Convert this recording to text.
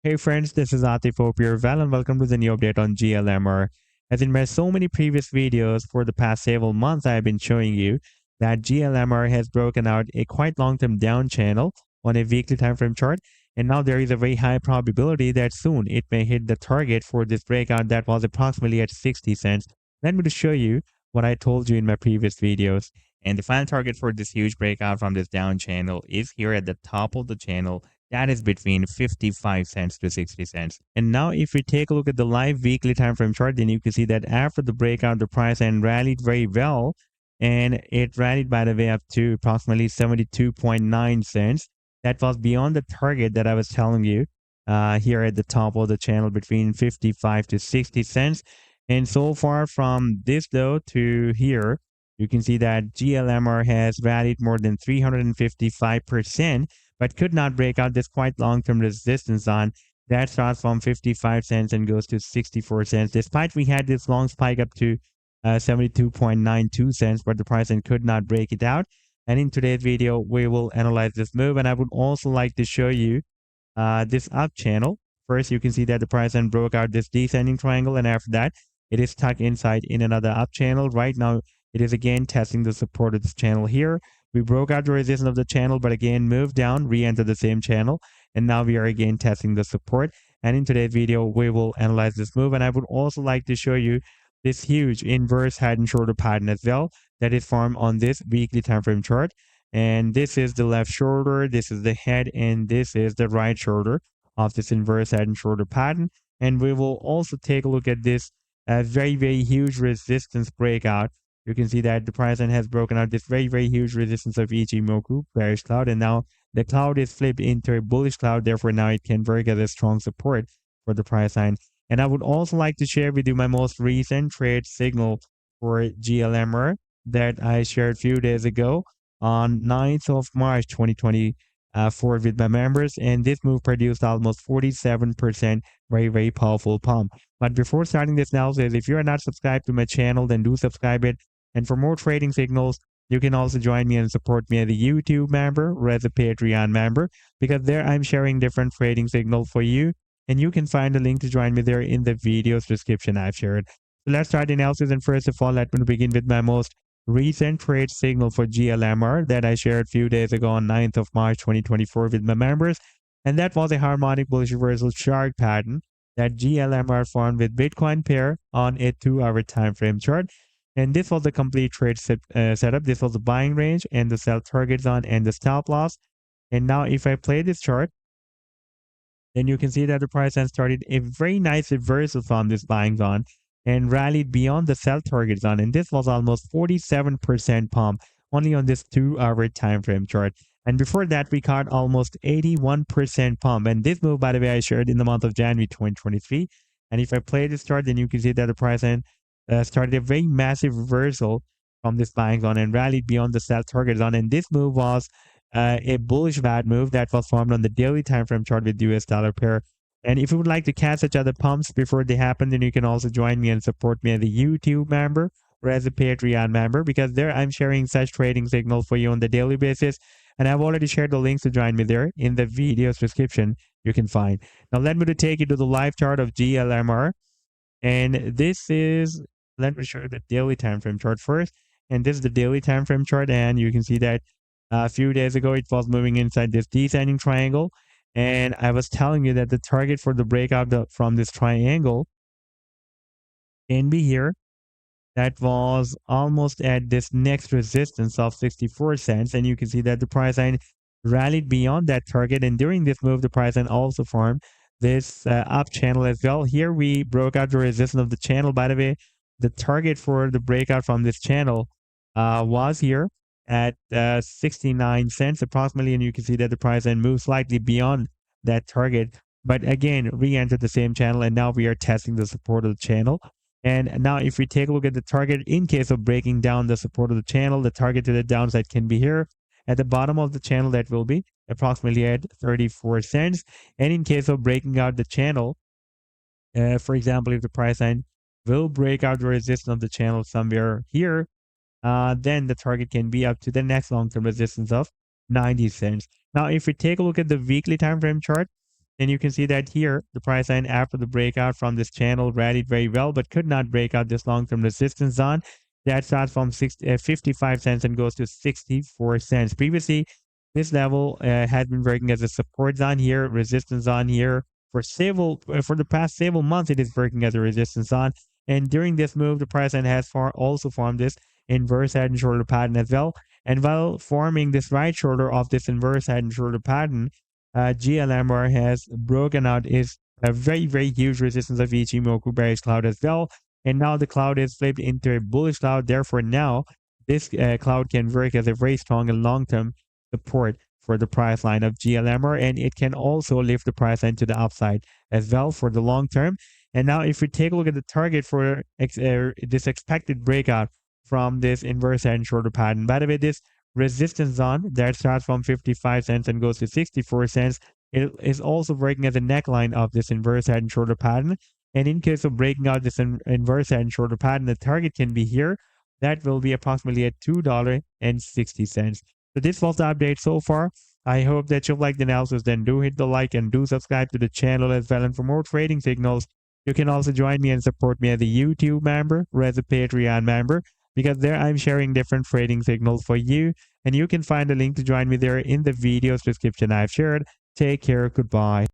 Hey friends, this is Atif. Hope you're well and welcome to the new update on GLMR. As in my so many previous videos for the past several months, I have been showing you that GLMR has broken out a quite long-term down channel on a weekly time frame chart. And now there is a very high probability that soon it may hit the target for this breakout that was approximately at 60 cents. Let me to show you what I told you in my previous videos. And the final target for this huge breakout from this down channel is here at the top of the channel, that is between 55 cents to 60 cents. And now if we take a look at the live weekly time frame chart, then you can see that after the breakout, the price and rallied very well. And it rallied, by the way, up to approximately 72.9 cents. That was beyond the target that I was telling you here at the top of the channel between 55 to 60 cents. And so far from this low to here, you can see that GLMR has rallied more than 355%, but could not break out this quite long-term resistance on that starts from 55 cents and goes to 64 cents. Despite we had this long spike up to 72.92 cents, but the price and could not break it out. And in today's video, we will analyze this move. And I would also like to show you this up channel. First, you can see that the price and broke out this descending triangle, and after that, it is stuck inside in another up channel. Right now, it is again testing the support of this channel here. We broke out the resistance of the channel, but again moved down, re-entered the same channel, and now we are again testing the support. And in today's video, we will analyze this move. And I would also like to show you this huge inverse head and shoulder pattern as well that is formed on this weekly time frame chart. And this is the left shoulder, this is the head, and this is the right shoulder of this inverse head and shoulder pattern. And we will also take a look at this very huge resistance breakout. You can see that the price has broken out this very huge resistance of Ichimoku bearish cloud, and now the cloud is flipped into a bullish cloud. Therefore, now it can work as a strong support for the price line. And I would also like to share with you my most recent trade signal for GLMR that I shared a few days ago on 9th of March 2024 with my members. And this move produced almost 47% very powerful pump. But before starting this analysis, if you are not subscribed to my channel, then do subscribe it. And for more trading signals, you can also join me and support me as a YouTube member or as a Patreon member, because there I'm sharing different trading signals for you. And you can find a link to join me there in the video's description I've shared. So let's start the analysis. And first of all, let me begin with my most recent trade signal for GLMR that I shared a few days ago on 9th of March 2024 with my members. And that was a harmonic bullish reversal chart pattern that GLMR formed with Bitcoin pair on a 2-hour time frame chart. And this was the complete trade setup. This was the buying range and the sell target zone and the stop loss. And now if I play this chart, then you can see that the price has started a very nice reversal from this buying zone and rallied beyond the sell target zone. And this was almost 47% pump only on this 2-hour time frame chart. And before that, we caught almost 81% pump. And this move, by the way, I shared in the month of January 2023. And if I play this chart, then you can see that the price started a very massive reversal from this buying zone and rallied beyond the sell target zone. And this move was a bullish VAT move that was formed on the daily time frame chart with US dollar pair. And if you would like to catch such other pumps before they happen, then you can also join me and support me as a YouTube member or as a Patreon member, because there I'm sharing such trading signals for you on the daily basis. And I've already shared the links to join me there in the video's description you can find. Now let me to take you to the live chart of GLMR. And this is, let me show you the daily time frame chart first. And this is the daily time frame chart, and you can see that a few days ago it was moving inside this descending triangle, and I was telling you that the target for the breakout from this triangle can be here. That was almost at this next resistance of 64 cents, and you can see that the price line rallied beyond that target. And during this move, the price line also formed this up channel as well. Here we broke out the resistance of the channel. By the way, the target for the breakout from this channel was here at 69 cents approximately, and you can see that the price then moved slightly beyond that target, but again re-entered the same channel, and now we are testing the support of the channel. And now if we take a look at the target, in case of breaking down the support of the channel, the target to the downside can be here at the bottom of the channel. That will be approximately at 34 cents. And in case of breaking out the channel, for example, if the price line will break out the resistance of the channel somewhere here, then the target can be up to the next long-term resistance of 90 cents. Now, if we take a look at the weekly time frame chart, And you can see that here, the price line after the breakout from this channel rallied very well, but could not break out this long-term resistance zone. That starts from 55 cents and goes to 64 cents. Previously, this level had been working as a support zone here, resistance zone here. For the past several months, it is working as a resistance zone. And during this move, the price line has also formed this inverse head and shoulder pattern as well. And while forming this right shoulder of this inverse head and shoulder pattern, GLMR has broken out is a very, very huge resistance of Ichimoku bearish cloud as well. And now the cloud is flipped into a bullish cloud. Therefore, now this cloud can work as a very strong and long-term support for the price line of GLMR. And it can also lift the price line to the upside as well for the long term. And now if we take a look at the target for this expected breakout from this inverse head and shoulder pattern. By the way, this resistance zone that starts from 55 cents and goes to 64 cents. It is also working as a neckline of this inverse head and shoulder pattern. And in case of breaking out this inverse head and shoulder pattern, the target can be here. That will be approximately at $2.60. So this was the update so far. I hope that you liked the analysis. Then do hit the like and do subscribe to the channel as well. And for more trading signals, you can also join me and support me as a YouTube member or as a Patreon member, because there I'm sharing different trading signals for you, and you can find a link to join me there in the video's description I've shared. Take care. Goodbye.